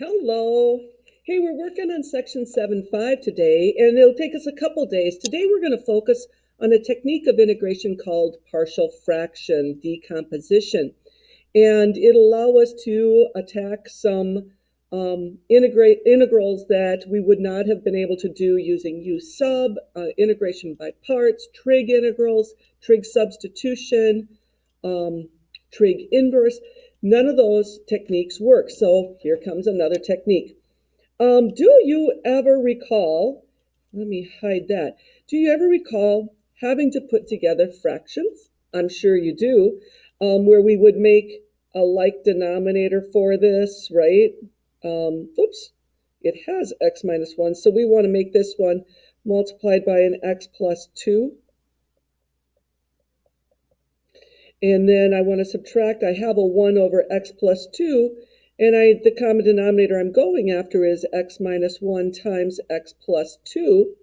Hello. Hey, we're working on section 7.5 today, and it'll take us a couple days. Today we're going to focus on a technique of integration called partial fraction decomposition. And it'll allow us to attack some integrals that we would not have been able to do using U sub, integration by parts, trig integrals, trig substitution, trig inverse. None of those techniques work. So here comes another technique. Do you ever recall, let me hide that. Do you ever recall having to put together fractions? I'm sure you do, where we would make a like denominator for this, right? Oops, it has x minus 1, so we want to make this one multiplied by an x plus 2. And then I want to subtract. I have a 1 over x plus 2, and the common denominator I'm going after is x minus 1 times x plus 2.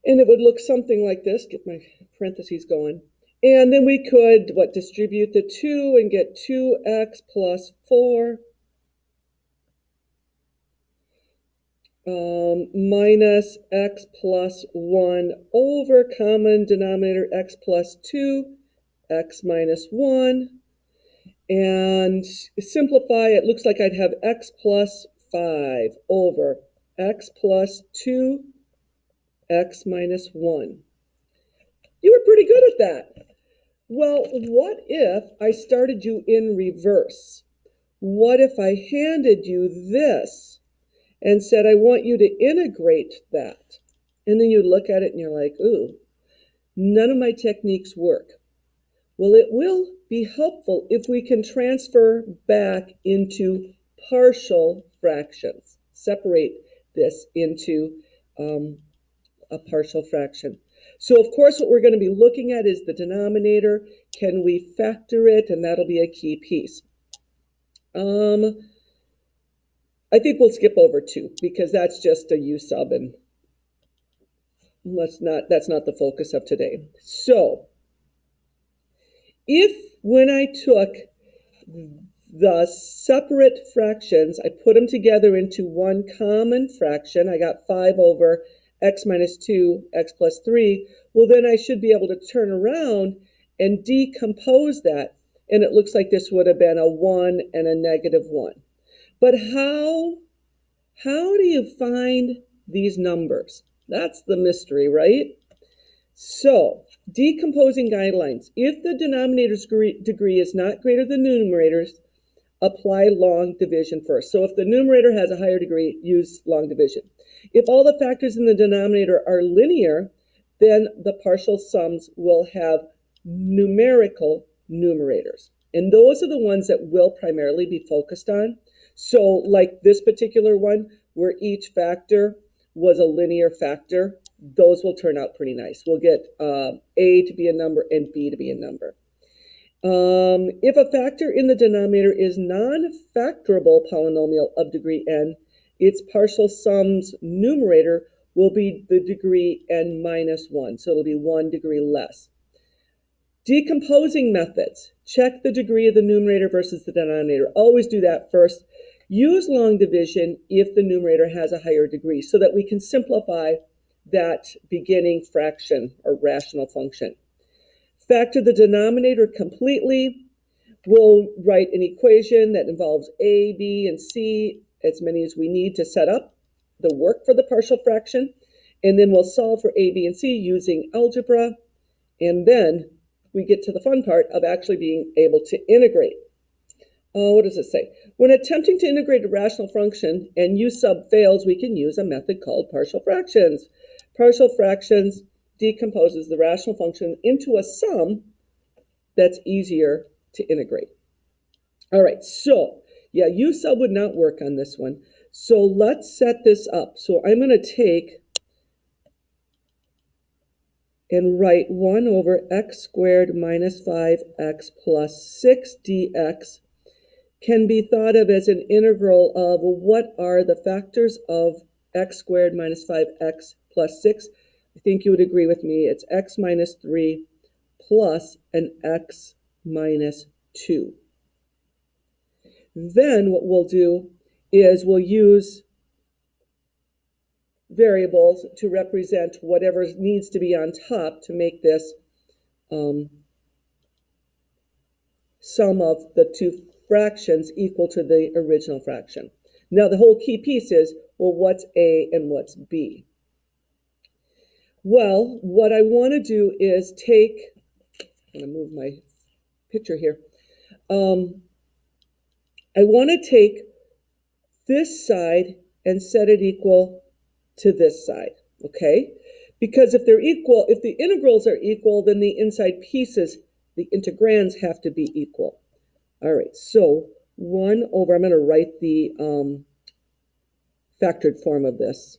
And it would look something like this. Get my parentheses going. And then we could, distribute the 2 and get 2x plus 4 minus x plus 1 over common denominator x plus 2, x minus 1. And simplify, it looks like I'd have x plus 5 over x plus 2, x minus 1. You were pretty good at that. Well, what if I started you in reverse? What if I handed you this and said, I want you to integrate that? And then you look at it and you're like, ooh, none of my techniques work. Well, it will be helpful if we can transfer back into partial fractions. Separate this into a partial fraction. So, of course, what we're going to be looking at is the denominator. Can we factor it? And that'll be a key piece. I think we'll skip over 2 because that's just a U sub, and that's not the focus of today. So, if when I took the separate fractions, I put them together into one common fraction, I got 5 over x minus 2, x plus 3, well, then I should be able to turn around and decompose that, and it looks like this would have been a 1 and a negative 1. But how do you find these numbers? That's the mystery, right? So, decomposing guidelines. If the denominator's degree is not greater than the numerator's, apply long division first. So if the numerator has a higher degree, use long division. If all the factors in the denominator are linear, then the partial sums will have numerical numerators. And those are the ones that we'll primarily be focused on. So like this particular one, where each factor was a linear factor, those will turn out pretty nice. We'll get A to be a number and B to be a number. If a factor in the denominator is non-factorable polynomial of degree n, its partial sum's numerator will be the degree n minus 1, so it'll be 1 degree less. Decomposing methods. Check the degree of the numerator versus the denominator. Always do that first. Use long division if the numerator has a higher degree so that we can simplify that beginning fraction or rational function. Factor the denominator completely. We'll write an equation that involves A, B, and C, as many as we need to set up the work for the partial fraction. And then we'll solve for A, B, and C using algebra. And then we get to the fun part of actually being able to integrate. What does it say? When attempting to integrate a rational function and U sub fails, we can use a method called partial fractions. Partial fractions decomposes the rational function into a sum that's easier to integrate. All right, so yeah, U sub would not work on this one. So let's set this up. So I'm going to take and write 1 over x squared minus 5x plus 6 dx can be thought of as an integral of what are the factors of x squared minus 5x plus 6. I think you would agree with me. It's x minus 3 plus an x minus 2. Then what we'll do is we'll use variables to represent whatever needs to be on top to make this sum of the two fractions equal to the original fraction. Now the whole key piece is, well, what's A and what's B? Well, what I want to do is take, I'm going to move my picture here. I want to take this side and set it equal to this side, okay? Because if they're equal, if the integrals are equal, then the inside pieces, the integrands have to be equal. All right, so 1 over, I'm going to write the factored form of this.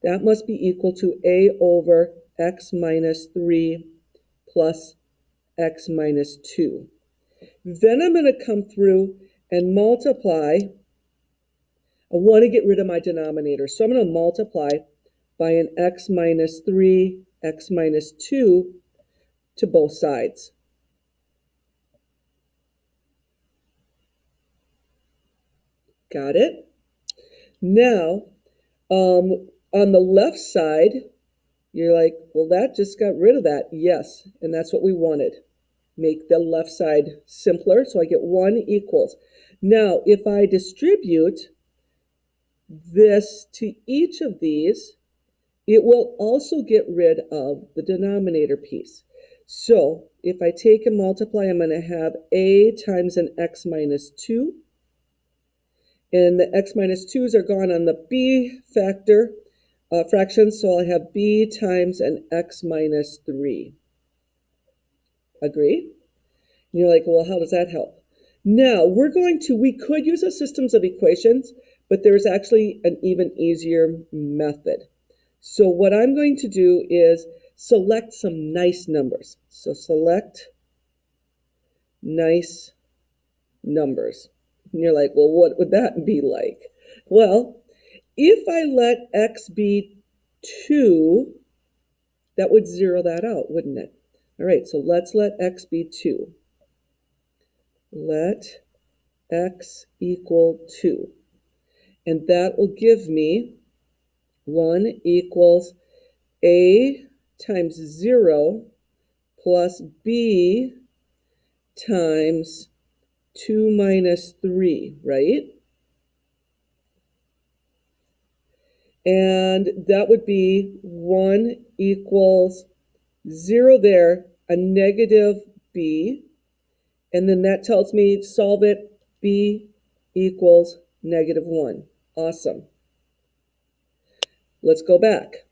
That must be equal to a over x minus 3 plus x minus 2. Then I'm going to come through and multiply. I want to get rid of my denominator, so I'm going to multiply by an x minus 3, x minus 2 to both sides. Got it? Now, on the left side, you're like, well, that just got rid of that. Yes, and that's what we wanted. Make the left side simpler, so I get 1 equals. Now, if I distribute this to each of these, it will also get rid of the denominator piece. So if I take and multiply, I'm going to have a times an x minus 2. And the x minus 2's are gone on the b factor fraction, so I'll have b times an x minus 3. Agree? And you're like, well, how does that help? Now, we could use a systems of equations, but there's actually an even easier method. So what I'm going to do is select some nice numbers. So select nice numbers. And you're like, well, what would that be like? Well, if I let x be 2, that would zero that out, wouldn't it? All right, so let's let x be 2. Let x equal 2. And that will give me 1 equals a times 0 plus b times 2 minus 3, right? And that would be 1 equals 0 there, a negative b. And then that tells me solve it, b equals negative 1. Awesome. Let's go back.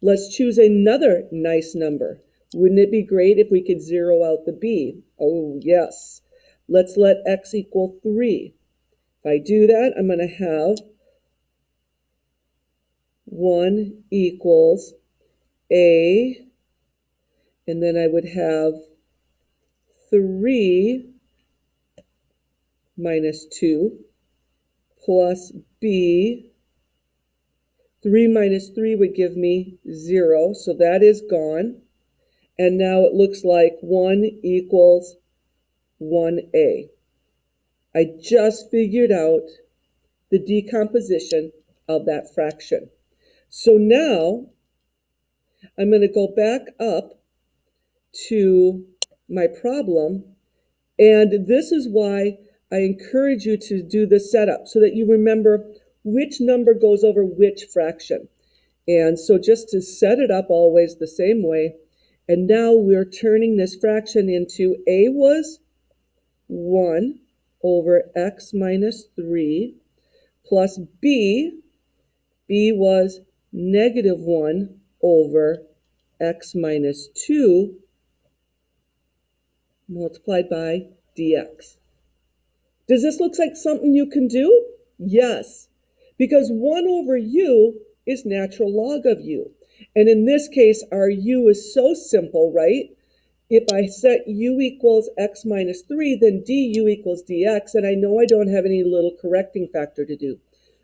Let's choose another nice number. Wouldn't it be great if we could zero out the b? Oh, yes. Let's let x equal 3. If I do that, I'm going to have 1 equals a, and then I would have 3 minus 2 plus b. 3 minus 3 would give me 0, so that is gone. And now it looks like 1 equals 1a. I just figured out the decomposition of that fraction. So now I'm going to go back up to my problem, and this is why I encourage you to do the setup so that you remember which number goes over which fraction. And so just to set it up always the same way, and now we're turning this fraction into a was 1 over x minus 3 plus b was negative 1 over x minus 2 multiplied by dx. Does this look like something you can do? Yes, because 1 over u is natural log of u. And in this case, our u is so simple, right? If I set u equals x minus 3, then du equals dx, and I know I don't have any little correcting factor to do.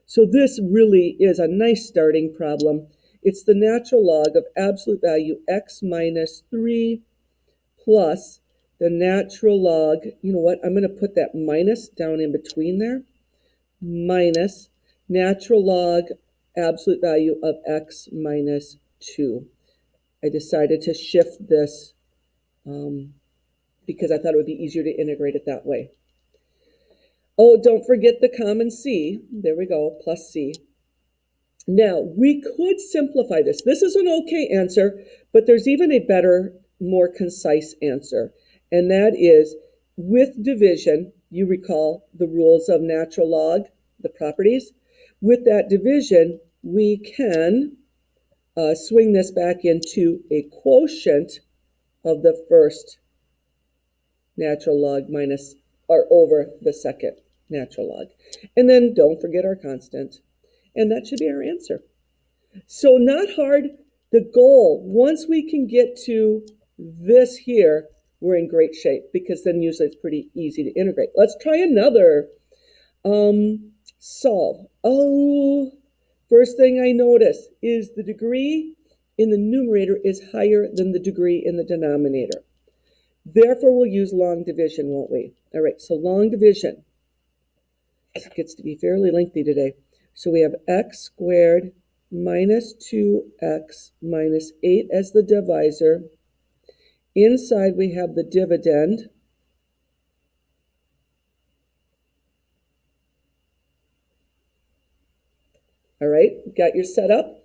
So this really is a nice starting problem. It's the natural log of absolute value x minus 3 plus the natural log, you know what, I'm going to put that minus down in between there, minus natural log absolute value of x minus 2. I decided to shift this because I thought it would be easier to integrate it that way. Oh, don't forget the common c. There we go, plus c. Now, we could simplify this. This is an okay answer, but there's even a better, more concise answer. And that is, with division, you recall the rules of natural log, the properties. With that division, we can swing this back into a quotient of the first natural log minus or over the second natural log. And then don't forget our constant. And that should be our answer. So not hard. The goal, once we can get to this here, we're in great shape because then usually it's pretty easy to integrate. Let's try another. Solve. Oh, first thing I notice is the degree in the numerator is higher than the degree in the denominator. Therefore, we'll use long division, won't we? All right, so long division. It gets to be fairly lengthy today. So we have x squared minus 2x minus 8 as the divisor. Inside we have the dividend. All right, got your setup.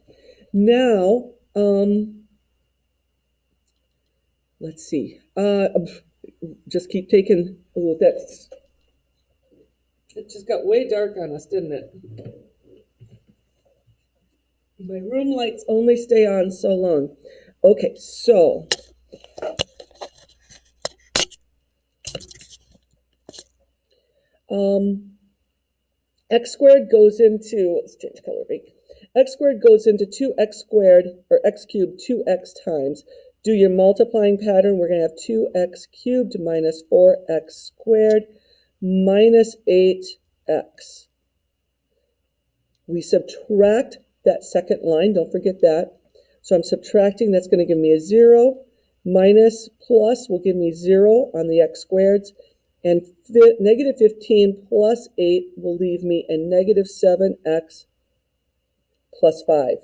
Now, let's see. Just keep taking, oh, that's, it just got way dark on us, didn't it? My room lights only stay on so long. Okay, so x squared goes into, let's change color, x squared goes into 2x squared, or x cubed 2x times. Do your multiplying pattern, we're going to have 2x cubed minus 4x squared minus 8x. We subtract that second line, don't forget that. So I'm subtracting, that's going to give me a 0. Minus plus will give me 0 on the x squareds. And negative 15 plus 8 will leave me a negative 7x plus 5.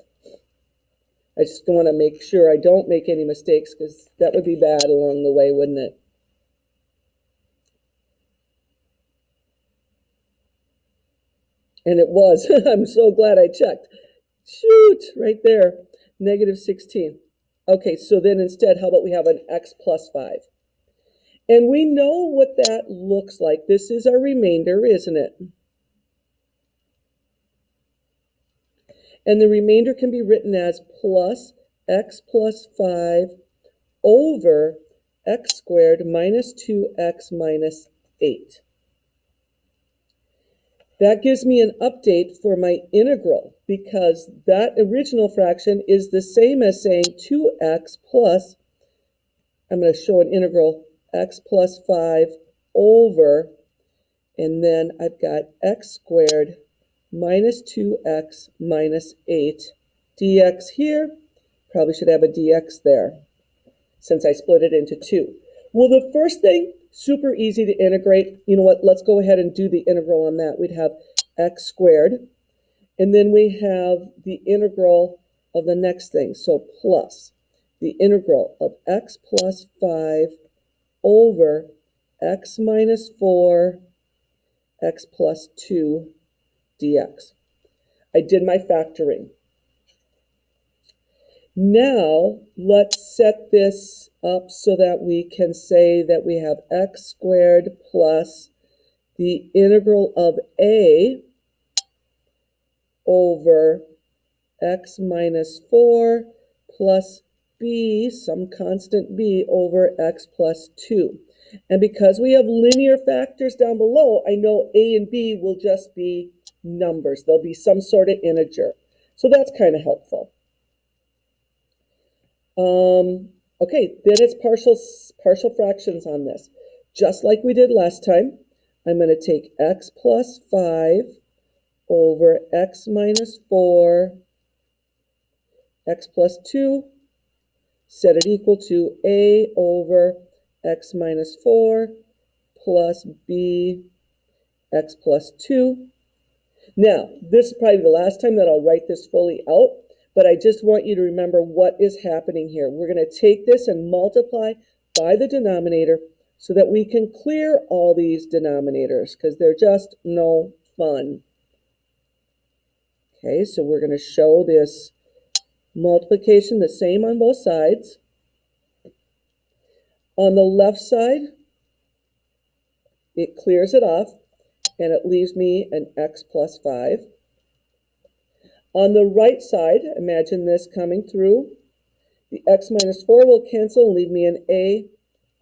I just want to make sure I don't make any mistakes because that would be bad along the way, wouldn't it? And it was. I'm so glad I checked. Shoot, right there, negative 16. Okay, so then instead, how about we have an x plus 5? And we know what that looks like. This is our remainder, isn't it? And the remainder can be written as plus x plus 5 over x squared minus 2x minus 8. That gives me an update for my integral because that original fraction is the same as saying 2x plus, I'm going to show an integral, x plus 5 over, and then I've got x squared minus 2x minus 8 dx here. Probably should have a dx there since I split it into 2. Well, the first thing, super easy to integrate. You know what? Let's go ahead and do the integral on that. We'd have x squared, and then we have the integral of the next thing. So plus the integral of x plus 5 over x minus 4, x plus 2 dx. I did my factoring. Now, let's set this up so that we can say that we have x squared plus the integral of a over x minus 4 plus b, some constant b, over x plus 2. And because we have linear factors down below, I know a and b will just be numbers. They'll be some sort of integer. So that's kind of helpful. Okay, then it's partial fractions on this. Just like we did last time, I'm going to take x plus 5 over x minus 4, x plus 2, set it equal to a over x minus 4 plus b, x plus 2. Now, this is probably the last time that I'll write this fully out, but I just want you to remember what is happening here. We're going to take this and multiply by the denominator so that we can clear all these denominators because they're just no fun. Okay, so we're going to show this multiplication the same on both sides. On the left side, it clears it off, and it leaves me an x plus 5. On the right side, imagine this coming through. The x minus 4 will cancel and leave me an a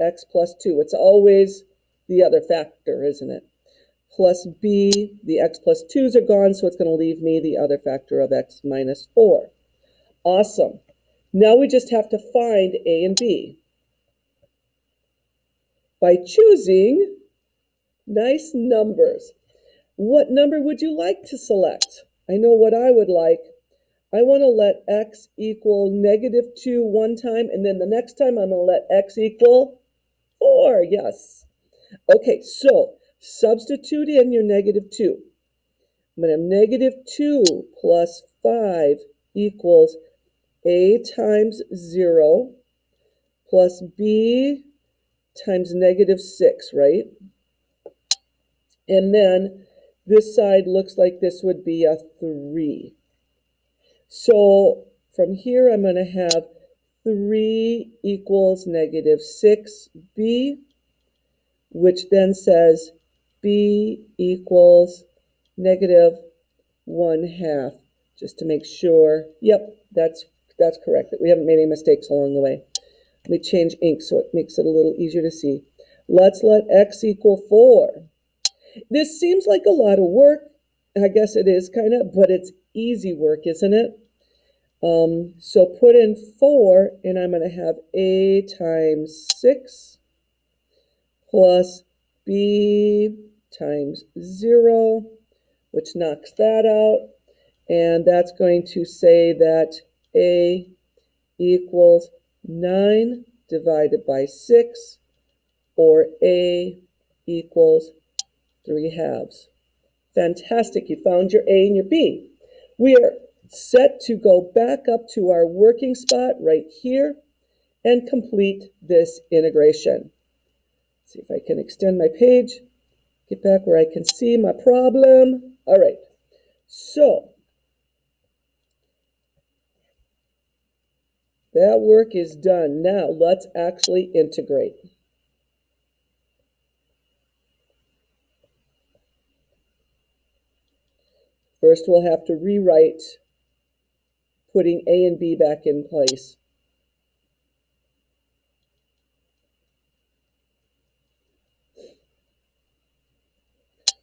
x plus 2. It's always the other factor, isn't it? Plus b, the x plus 2's are gone, so it's going to leave me the other factor of x minus 4. Awesome. Now we just have to find a and b by choosing nice numbers. What number would you like to select? I know what I would like. I want to let x equal -2 one time, and then the next time I'm going to let x equal 4. Yes. Okay, so substitute in your -2. I'm going to have -2 plus 5 equals a times 0 plus b times -6, right? And then this side looks like this would be a 3. So from here, I'm going to have 3 equals -6b, which then says b equals -1/2, just to make sure. Yep, that's correct. We haven't made any mistakes along the way. Let me change ink so it makes it a little easier to see. Let's let x equal 4. This seems like a lot of work. I guess it is kind of, but it's easy work, isn't it? So put in 4, and I'm going to have a times 6 plus b times 0, which knocks that out. And that's going to say that a equals 9 divided by 6, or a equals 3/2. Fantastic, you found your a and your b. We are set to go back up to our working spot right here and complete this integration. Let's see if I can extend my page, get back where I can see my problem. All right, so that work is done. Now let's actually integrate. First, we'll have to rewrite putting a and b back in place.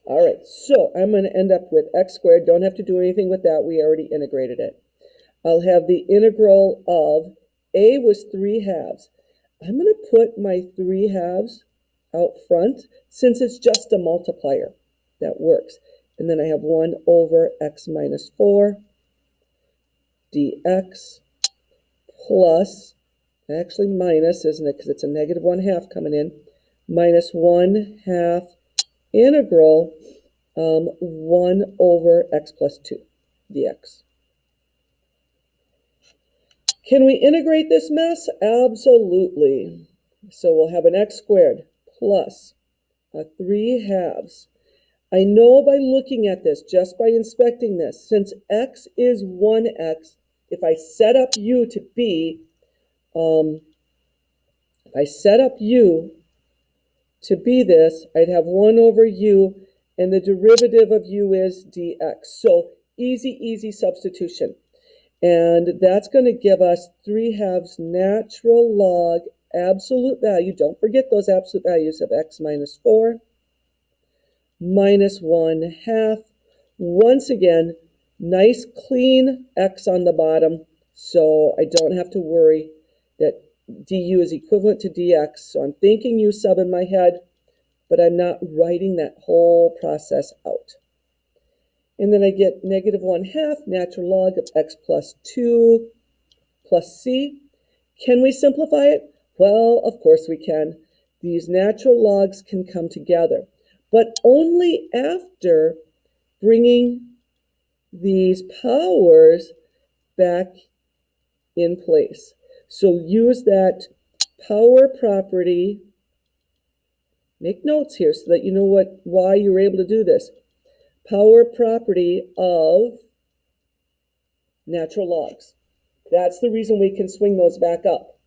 All right, so I'm going to end up with x squared. Don't have to do anything with that. We already integrated it. I'll have the integral of a was 3/2. I'm going to put my 3/2 out front since it's just a multiplier. That works. And then I have 1 over x minus 4 dx plus, actually minus, isn't it? Because it's a -1/2 coming in, minus 1/2 integral 1 over x plus 2 dx. Can we integrate this mess? Absolutely. So we'll have an x squared plus a 3/2. I know by looking at this, just by inspecting this, since x is 1x, if I set up u to be, this, I'd have 1 over u, and the derivative of u is dx. So easy substitution. And that's going to give us 3/2 natural log absolute value. Don't forget those absolute values of x minus 4 minus 1/2. Once again, nice clean x on the bottom, so I don't have to worry that du is equivalent to dx. So I'm thinking u sub in my head, but I'm not writing that whole process out. And then I get -1/2 natural log of x plus 2 plus c. Can we simplify it? Well, of course we can. These natural logs can come together, but only after bringing these powers back in place. So use that power property. Make notes here so that you know why you're able to do this. Power property of natural logs. That's the reason we can swing those back up.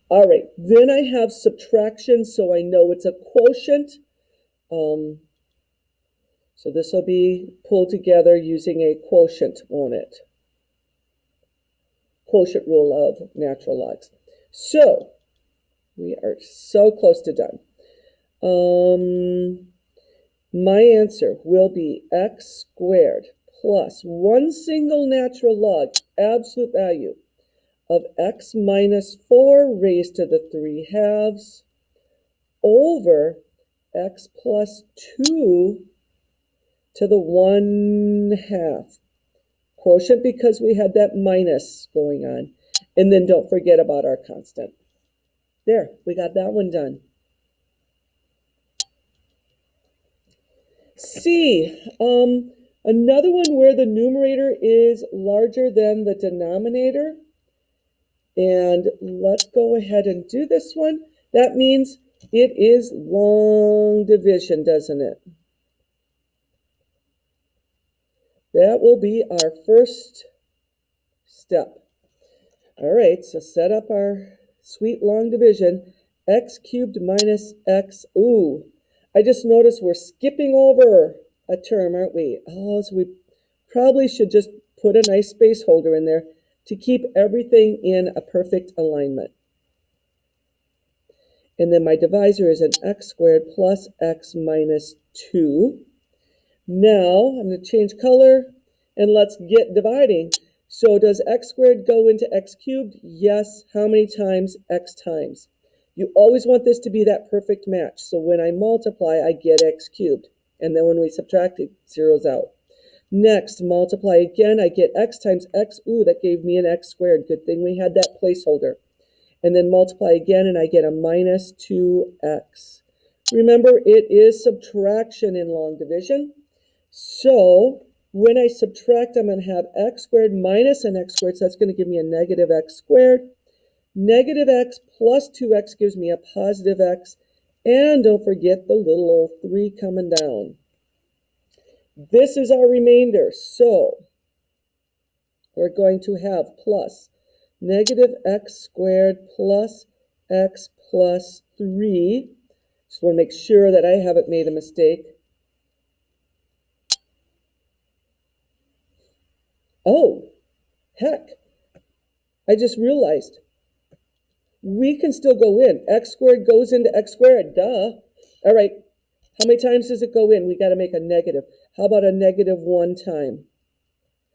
All right, then I have subtraction, so I know it's a quotient. So this will be pulled together using a quotient, won't it? Quotient rule of natural logs. So we are so close to done. My answer will be x squared plus one single natural log, absolute value, of x minus 4 raised to the 3/2 over x plus 2 to the 1/2. Quotient because we had that minus going on. And then don't forget about our constant. There, we got that one done. C, another one where the numerator is larger than the denominator. And let's go ahead and do this one. That means it is long division, doesn't it? That will be our first step. All right, so set up our sweet long division. X cubed minus x. Ooh, I just noticed we're skipping over a term, aren't we? Oh, so we probably should just put a nice space holder in there to keep everything in a perfect alignment. And then my divisor is an x squared plus x minus 2. Now I'm going to change color and let's get dividing. So does x squared go into x cubed? Yes. How many times? X times. You always want this to be that perfect match. So when I multiply, I get x cubed. And then when we subtract, it zeroes out. Next, multiply again, I get x times x. Ooh, that gave me an x squared. Good thing we had that placeholder. And then multiply again, and I get a minus 2x. Remember, it is subtraction in long division. So when I subtract, I'm going to have x squared minus an x squared, so that's going to give me a negative x squared. Negative x plus 2x gives me a positive x. And don't forget the little old 3 coming down. This is our remainder. So we're going to have plus negative x squared plus x plus 3. Just want to make sure that I haven't made a mistake. Oh, heck. I just realized we can still go in. X squared goes into x squared. Duh. All right. How many times does it go in? We got to make a negative. How about a negative 1 time?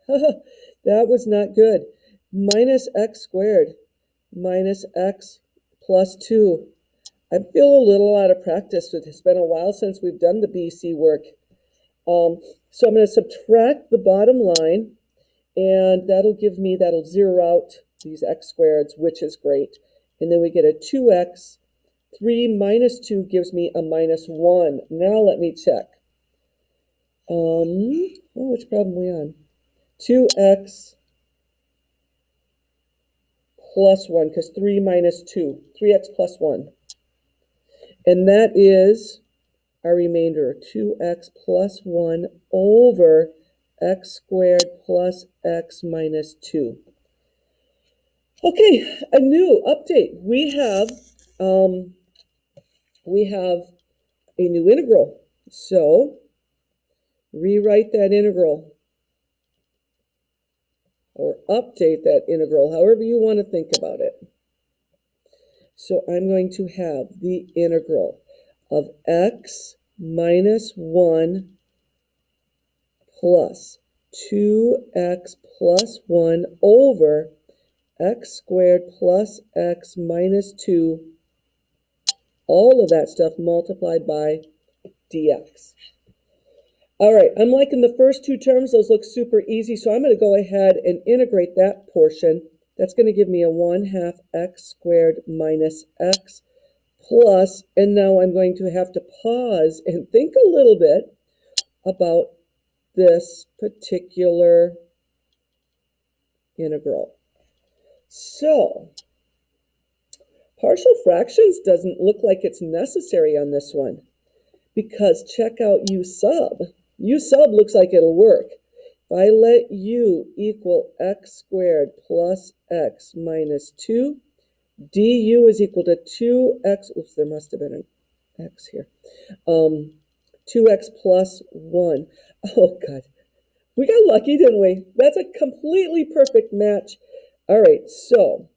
That was not good. Minus x squared minus x plus 2. I feel a little out of practice. It's been a while since we've done the BC work. So I'm going to subtract the bottom line, and that'll zero out these x squareds, which is great. And then we get a 2x. 3 minus 2 gives me a minus 1. Now let me check. Which problem are we on? 2x plus 1, because 3 minus 2. 3x plus 1. And that is our remainder, 2x plus 1 over x squared plus x minus 2. Okay, a new update. We have a new integral. So rewrite that integral or update that integral, however you want to think about it. So I'm going to have the integral of x minus 1 plus 2x plus 1 over x squared plus x minus 2, all of that stuff multiplied by dx. All right, I'm liking the first two terms. Those look super easy, so I'm going to go ahead and integrate that portion. That's going to give me a 1/2 x squared minus x plus, and now I'm going to have to pause and think a little bit about this particular integral. So, partial fractions doesn't look like it's necessary on this one, because check out u sub. U sub looks like it'll work. If I let u equal x squared plus x minus 2, du is equal to 2x, oops, there must have been an x here, 2x plus 1. Oh, God. We got lucky, didn't we? That's a completely perfect match. All right, so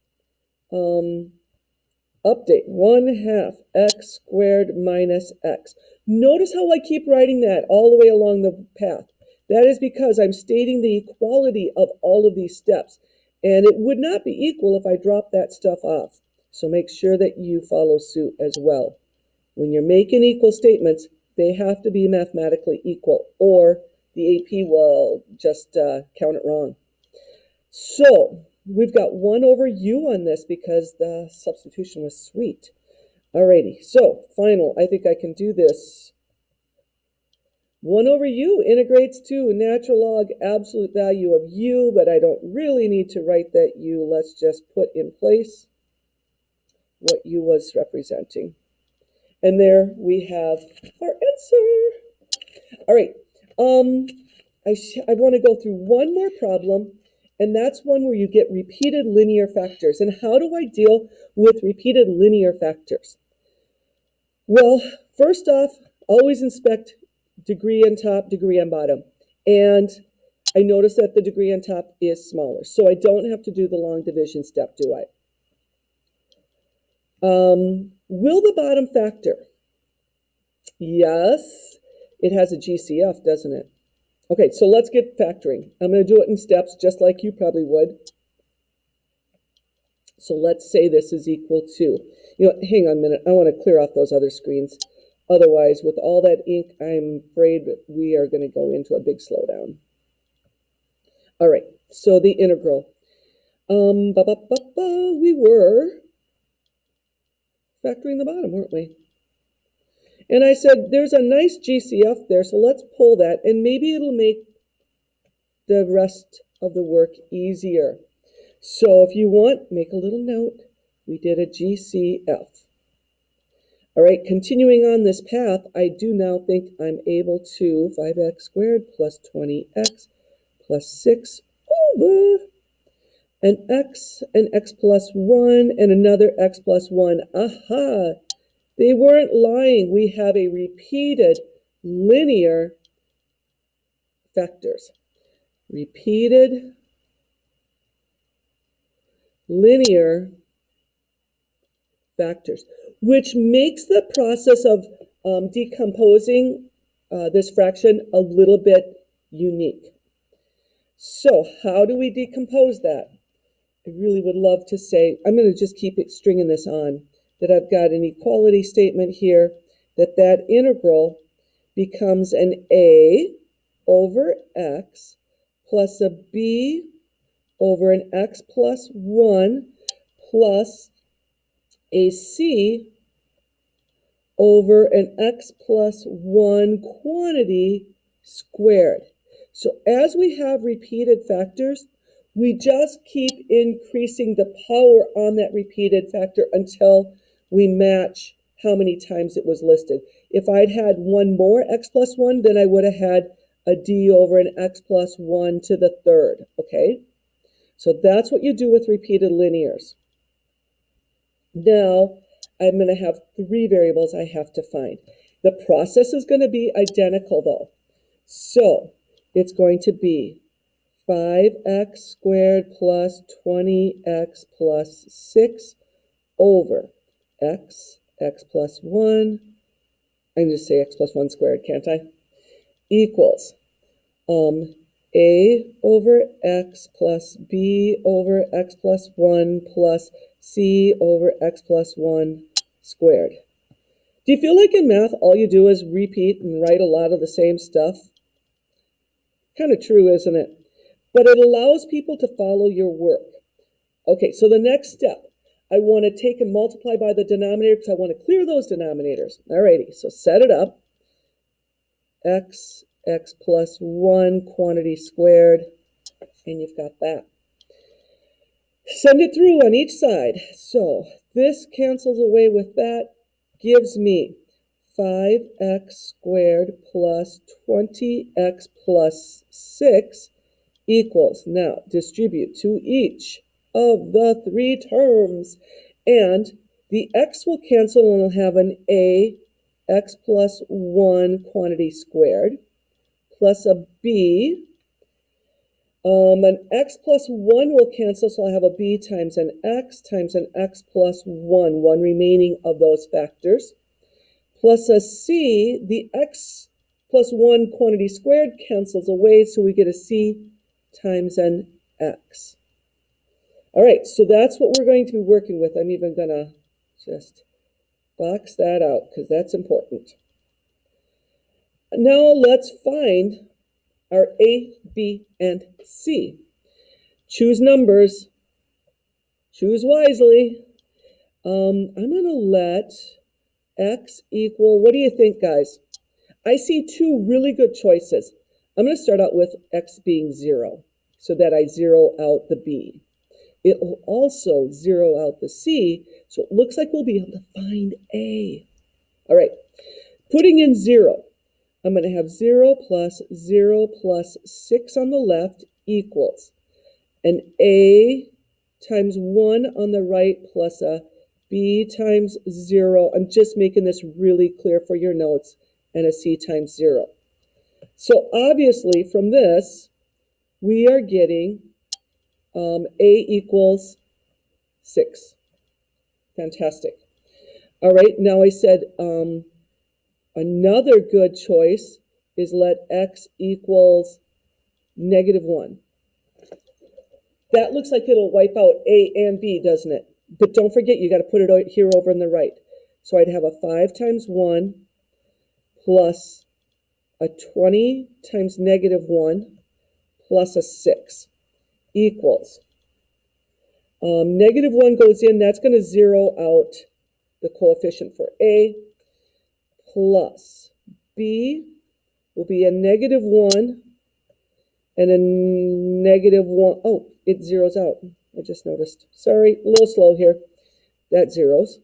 update 1/2 x squared minus x. Notice how I keep writing that all the way along the path. That is because I'm stating the equality of all of these steps. And it would not be equal if I dropped that stuff off. So make sure that you follow suit as well. When you're making equal statements, they have to be mathematically equal, or the AP will just count it wrong. So we've got 1 over u on this because the substitution was sweet. Alrighty, so final, I think I can do this. 1 over u integrates to natural log absolute value of u, but I don't really need to write that u. Let's just put in place what u was representing. And there we have our answer. All right, I want to go through one more problem, and that's one where you get repeated linear factors. And how do I deal with repeated linear factors? Well, first off, always inspect degree on top, degree on bottom. And I notice that the degree on top is smaller, so I don't have to do the long division step, do I? Will the bottom factor? Yes, it has a GCF, doesn't it? Okay, so let's get factoring. I'm going to do it in steps, just like you probably would. So let's say this is equal to, hang on a minute. I want to clear off those other screens. Otherwise, with all that ink, I'm afraid that we are going to go into a big slowdown. All right, so the integral. We were factoring the bottom, weren't we? And I said, there's a nice GCF there, so let's pull that, and maybe it'll make the rest of the work easier. So if you want, make a little note. We did a GCF. All right, continuing on this path, I do now think I'm able to 5x squared plus 20x plus 6 over an x plus 1 and another x plus 1. Aha! They weren't lying. We have a repeated linear factors. Repeated linear factors, which makes the process of decomposing this fraction a little bit unique. So how do we decompose that? I really would love to say, I'm going to just keep it stringing this on, that I've got an equality statement here, that integral becomes an a over x plus a b over an x plus 1 plus a c over an x plus 1 quantity squared. So as we have repeated factors, we just keep increasing the power on that repeated factor until we match how many times it was listed. If I'd had one more x plus 1, then I would have had a d over an x plus 1 to the third, okay? So that's what you do with repeated linears. Now, I'm going to have 3 variables I have to find. The process is going to be identical, though. So it's going to be 5x squared plus 20x plus 6 over x plus 1. I can just say x plus 1 squared, can't I? Equals a over x plus b over x plus 1 plus c over x plus 1 squared. Do you feel like in math all you do is repeat and write a lot of the same stuff? Kind of true, isn't it? But it allows people to follow your work. Okay, so the next step, I want to take and multiply by the denominator because I want to clear those denominators. Alrighty, so set it up. X x plus 1 quantity squared, and you've got that. Send it through on each side. So this cancels away with that, gives me 5x squared plus 20x plus 6 equals, now distribute to each of the 3 terms, and the x will cancel and we'll have an a x plus 1 quantity squared plus a b. An x plus 1 will cancel, so I'll have a b times an x plus 1 remaining of those factors, plus a c. The x plus 1 quantity squared cancels away, so we get a c times an x. All right, so that's what we're going to be working with. I'm even going to just box that out because that's important. Now let's find our a, b, and c. Choose numbers. Choose wisely. I'm going to let x equal, what do you think, guys? I see 2 really good choices. I'm going to start out with x being 0 so that I zero out the b. It will also zero out the c, so it looks like we'll be able to find a. All right, putting in 0, I'm going to have 0 plus 6 on the left equals an a times 1 on the right plus a b times 0. I'm just making this really clear for your notes, and a c times 0. So obviously from this, we are getting a equals 6. Fantastic. All right, now I said another good choice is let x equals -1. That looks like it'll wipe out a and b, doesn't it? But don't forget, you got to put it here over on the right. So I'd have a 5 times 1 plus a 20 times -1 plus a 6 equals. -1 goes in, that's going to zero out the coefficient for a, plus b will be a -1 and a -1. Oh, it zeroes out. I just noticed. Sorry, a little slow here. That zeros.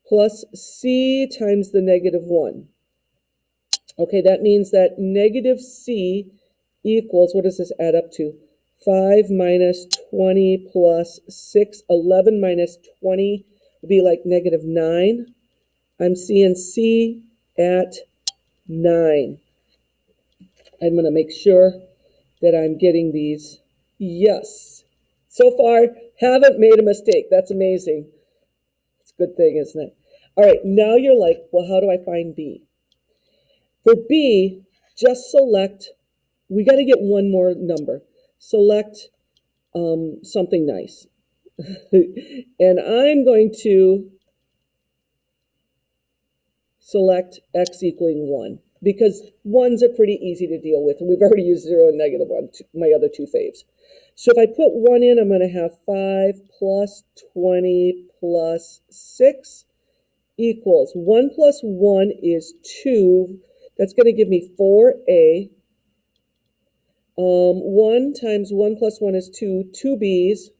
Plus c times the -1. Okay, that means that -c equals, what does this add up to? 5 minus 20 plus 6. 11 minus 20 would be like -9. I'm seeing c at 9. I'm going to make sure that I'm getting these. Yes. So far, haven't made a mistake. That's amazing. It's a good thing, isn't it? All right, now you're like, well, how do I find b? For b, just select, we got to get one more number. Select something nice. And I'm going to select x equaling 1, because 1s are pretty easy to deal with, and we've already used 0 and -1, my other 2 faves. So if I put 1 in, I'm going to have 5 plus 20 plus 6 equals 1 plus 1 is 2. That's going to give me 4a. 1 times 1 plus 1 is 2, 2 b's,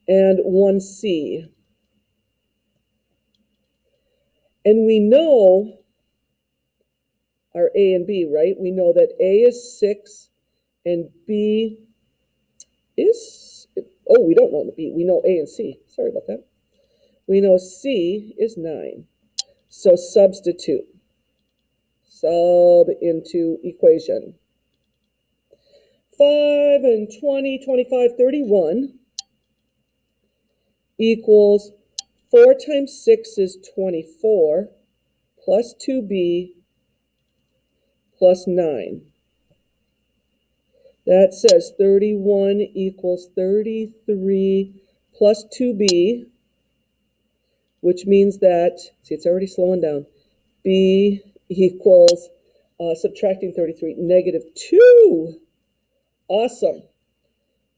and 1 c. And we know our a and b, right? We know that a is 6 and b is, oh, we don't know the b. We know a and c. Sorry about that. We know c is 9. So substitute. Sub into equation. 5 and 20, 25, 31 equals 4 times 6 is 24 plus 2b plus 9. That says 31 equals 33 plus 2b, which means that, see, it's already slowing down, b equals, subtracting 33, -2. Awesome. Is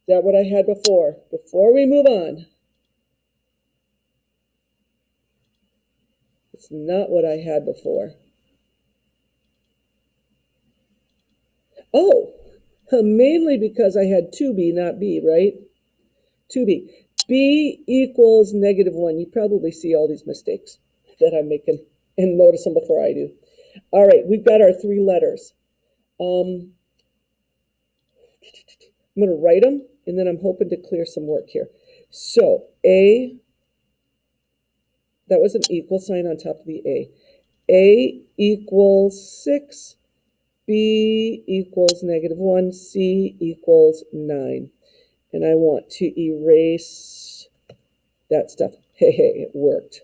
that what I had before? Before we move on, it's not what I had before. Oh, mainly because I had 2b, not b, right? 2b. b equals -1. You probably see all these mistakes that I'm making and notice them before I do. All right, we've got our 3 letters. I'm going to write them, and then I'm hoping to clear some work here. So A, that was an equal sign on top of the A. A equals 6, B equals -1, C equals 9. And I want to erase that stuff. Hey, it worked.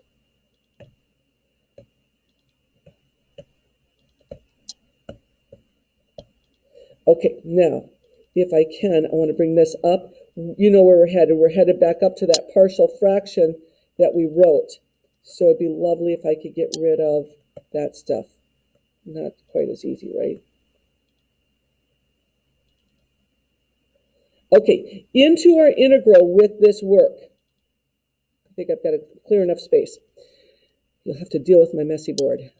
Okay, now, if I can, I want to bring this up. You know where we're headed. We're headed back up to that partial fraction that we wrote. So it'd be lovely if I could get rid of that stuff. Not quite as easy, right? Okay, into our integral with this work. I think I've got a clear enough space. You'll have to deal with my messy board.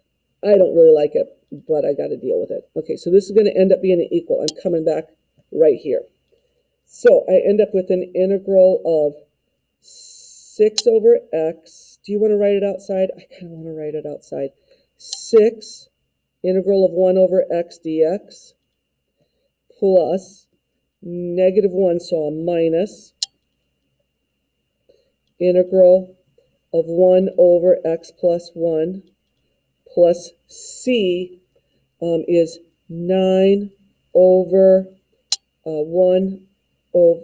I don't really like it, but I got to deal with it. Okay, so this is going to end up being an equal. I'm coming back right here. So I end up with an integral of 6 over x. Do you want to write it outside? I kind of want to write it outside. 6 integral of 1 over x dx plus -1, so a minus integral of 1 over x plus 1 plus c is 9 over 1 over,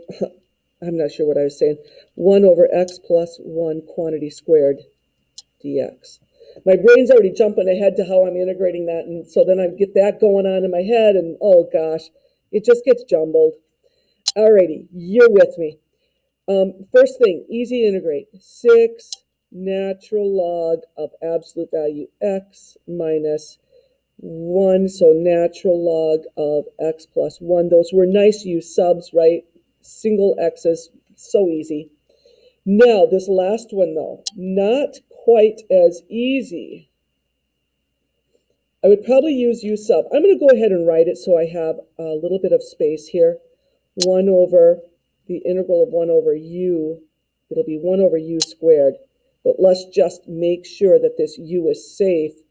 I'm not sure what I was saying, 1 over x plus 1 quantity squared dx. My brain's already jumping ahead to how I'm integrating that, and so then I get that going on in my head, and oh gosh, it just gets jumbled. Alrighty, you're with me. First thing, easy to integrate. 6 natural log of absolute value x minus 1, so natural log of x plus 1. Those were nice to use subs, right? Single x's, so easy. Now, this last one, though, not quite as easy. I would probably use u sub. I'm going to go ahead and write it so I have a little bit of space here. 1 over the integral of 1 over u. It'll be 1 over u squared. But let's just make sure that this u is safe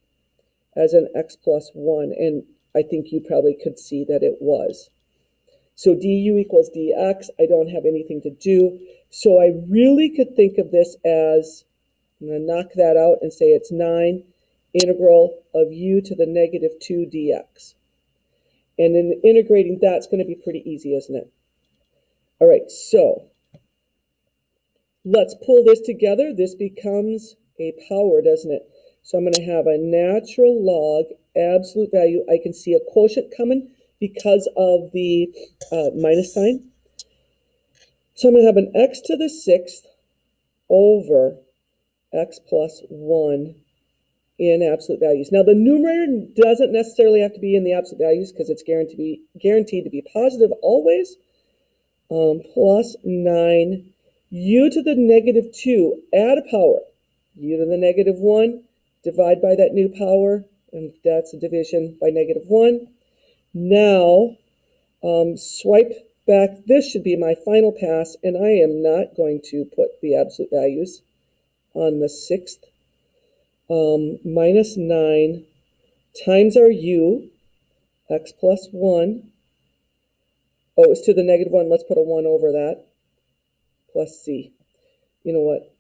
as an x plus 1. And I think you probably could see that it was. So du equals dx. I don't have anything to do. So I really could think of this as, I'm going to knock that out and say it's 9 integral of u to the -2 dx. And then integrating that's going to be pretty easy, isn't it? All right, so let's pull this together. This becomes a power, doesn't it? So I'm going to have a natural log absolute value. I can see a quotient coming because of the minus sign. So I'm going to have an x to the 6th over x plus 1 in absolute values. Now, the numerator doesn't necessarily have to be in the absolute values because it's guaranteed to be positive always. Plus 9, u to the -2, add a power. U to the -1, divide by that new power, and that's a division by -1. Now, swipe back. This should be my final pass, and I am not going to put the absolute values on the 6th. Minus 9 times our u, x plus 1. Oh, it's to the -1. Let's put a 1 over that. Plus c. You know what?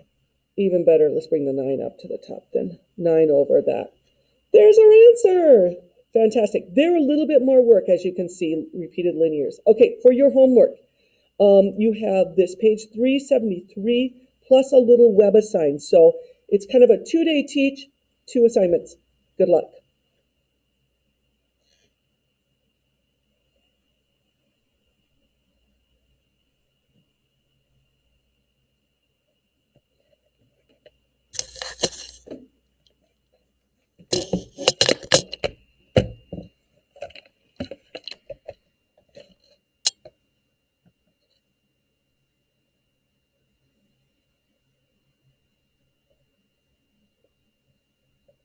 Even better, let's bring the 9 up to the top then. 9 over that. There's our answer. Fantastic. They're a little bit more work, as you can see, repeated linears. Okay, for your homework, you have this page 373 plus a little web assigned. So it's kind of a 2-day teach, 2 assignments. Good luck.